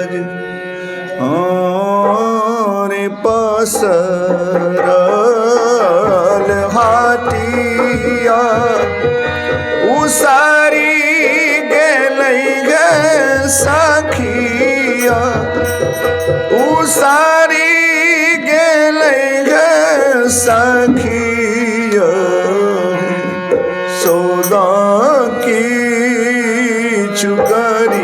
और पसरल हाटिया उसारी गेलै गे सखिया उसारी गेलै गे सखिया सौदा की चुकरी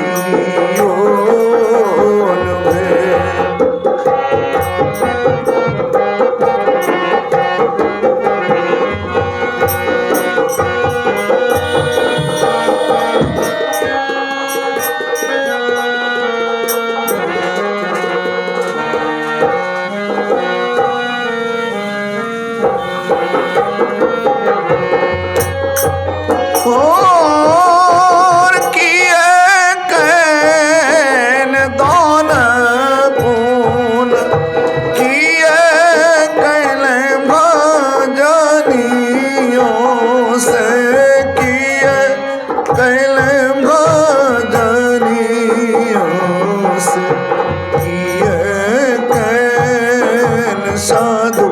साधु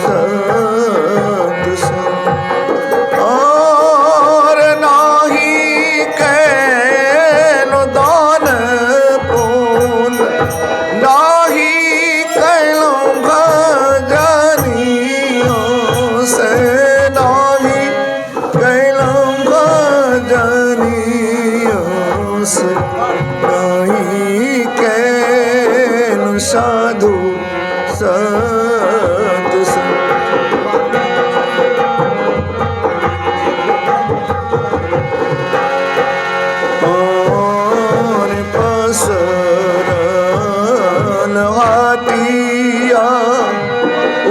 सत और नाही कैल दान पुन नाही कैलो भजनियों से नाही कैलो भजनियों से नहीं कैल साधु और पसरल हाटिया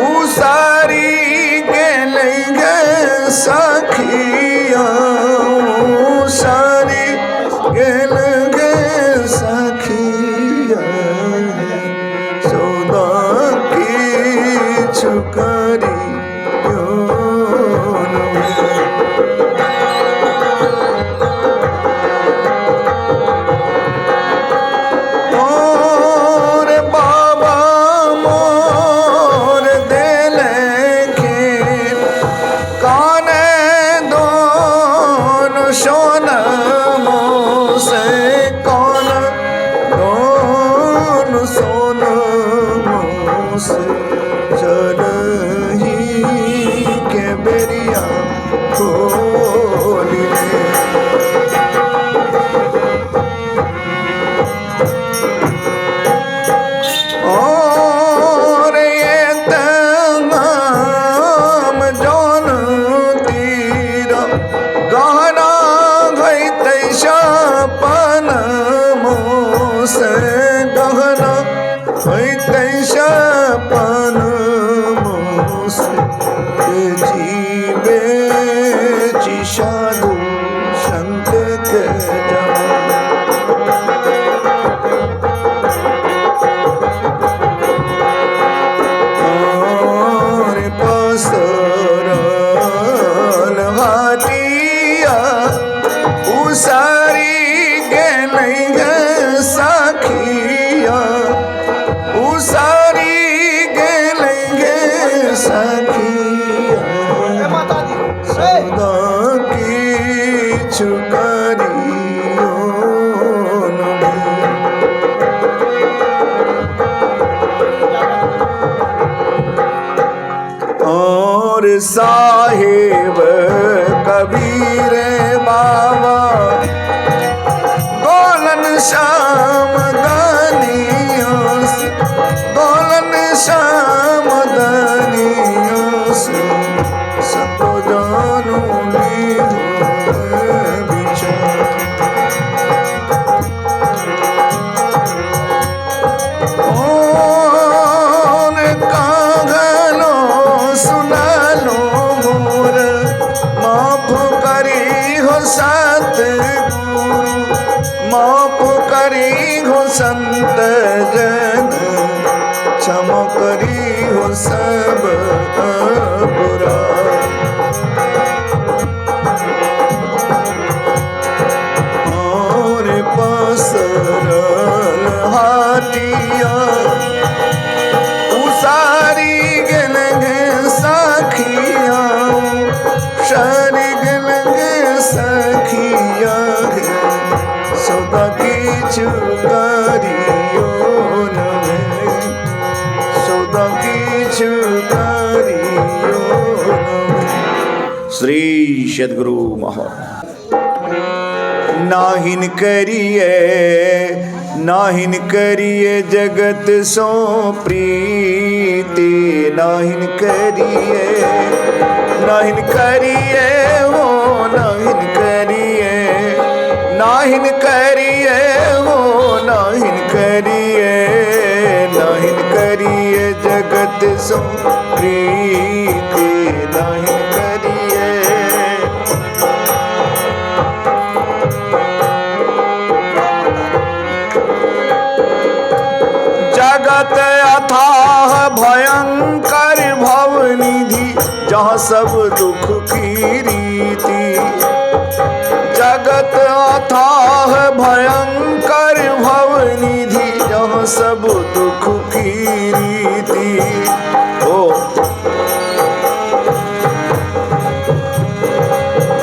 उसारी गेलै गे सखिया उसारी गेलै गे सखिया सौदा चुकरी और बाबा मोर देले खेल काने दोनों सोनमो से कान दोनों सोनमो से चरही के बेरिया खोली और ये तमाम जौन तीरा गहना गई तैशापन मोसे गहना गई तैशापन जीवे जी साधु संत के और पसरल हाटिया उसारी गेलै गे सखिया उसारी गेलै गे सखिया सौदा की चुकरियों और साहेब कबीर बाबा गोलन श्याम दानियों से गोलन श्याम दानियों से सतो जानू माफ करी हो संत जन क्षमा करी हो सब बुरा और पसरल बतिया उसारी गलगे सखिया सारी गलगे सखिया सौदा की चुकारियो नवे सौदा की चुकारियो नवे। श्री सद्गुरु महाराज। नाहिन करिए जगत सो प्रीति नाहिन करिए हो नाहिन करिए हो नाहिन करिए जगत सो प्रीति नाहिन करिए। जगत अथाह भयंकर भवनिधि जहाँ सब दुख की रीति जगत अथाह भयंकर भवनिधि जहाँ सब दुख की रीति। ओ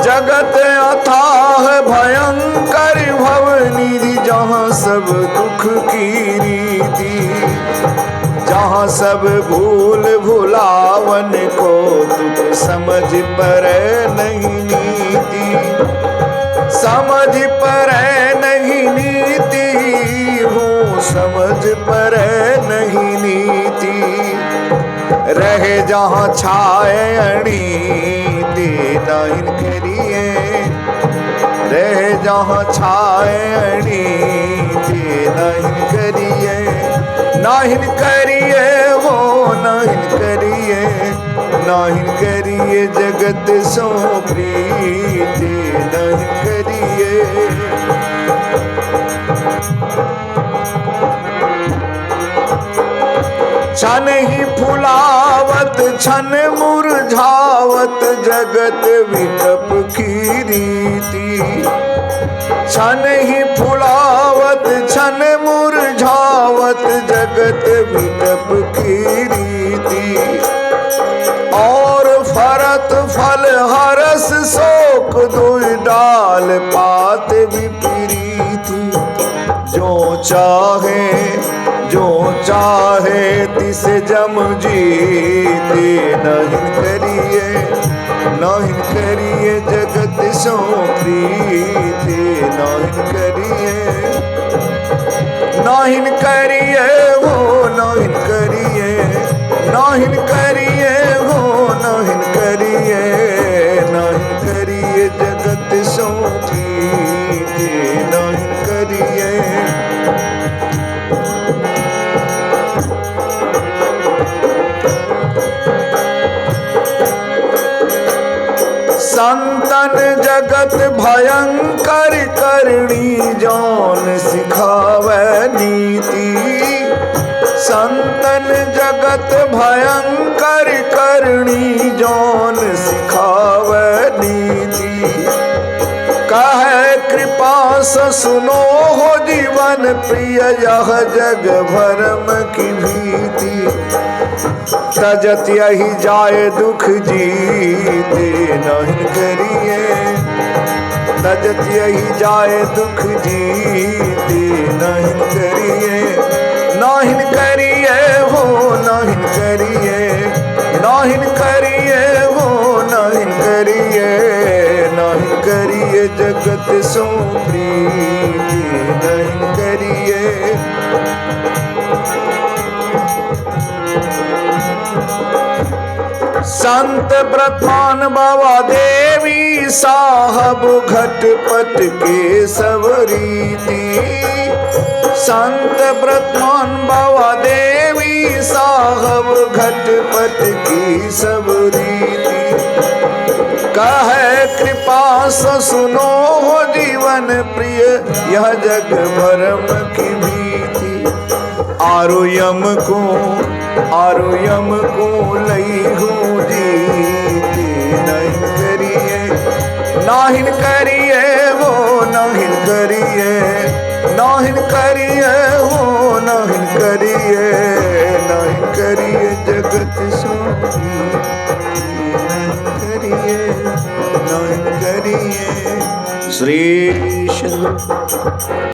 जगत अथाह भयंकर भवनिधि जहाँ सब दुख की रीति जहाँ सब भूल भुलावन को दुख समझ पर नहीं नीति समझ पर नहीं नीति हूँ समझ पर नहीं नीति रहे जहाँ छाए अणीति नाहिन करिए रहे जहाँ छाए अणीति नाहिन करिए वो नाहिन करिए जगत सो प्रीति नाहिन करिए। छन ही फुलावत छन मुरझावत जगत विटप की रीति छन ही फुलावत छन मुरझावत जगत विटप की रीति और फरत फल हरस शोक दुई डाल पात विपरीति जो चाहे तिस जम जीते नाहिन करिए जगत सो प्रीति नाहिन करिए वो नाहिन करिए हो नाहिन करिए जगत सो प्रीति नाहिन करिए। संतन जगत भयंकर करणी जान सिखावे नीति संतन जगत भयंकर करणी जान सिखावे नीति कहे कृपा से सुनो हो जीवन प्रिय यह जग भरम की भीति तजत यही जाए दुख जीते नाहिन करिए तजत यही जाए दुख जीते नाहिन करिए हो नाहिन हो नाहिन करिए जगत सो प्रीति नाहिन करिए। संत ब्रह्मन बाबा देवी साहब घटपट के सब रीति संत ब्रह्मन बाबा देवी साहब घटपट की सब रीति कहे कृपा से सुनो हो जीवन प्रिय यह जग भरम की भीति आरो यम को लई हूँ जीते नाहिन करिए वो नाहिन करिए हो नाहिन करिए नहीं करिए जगत सोई करिए नहीं करिए। श्री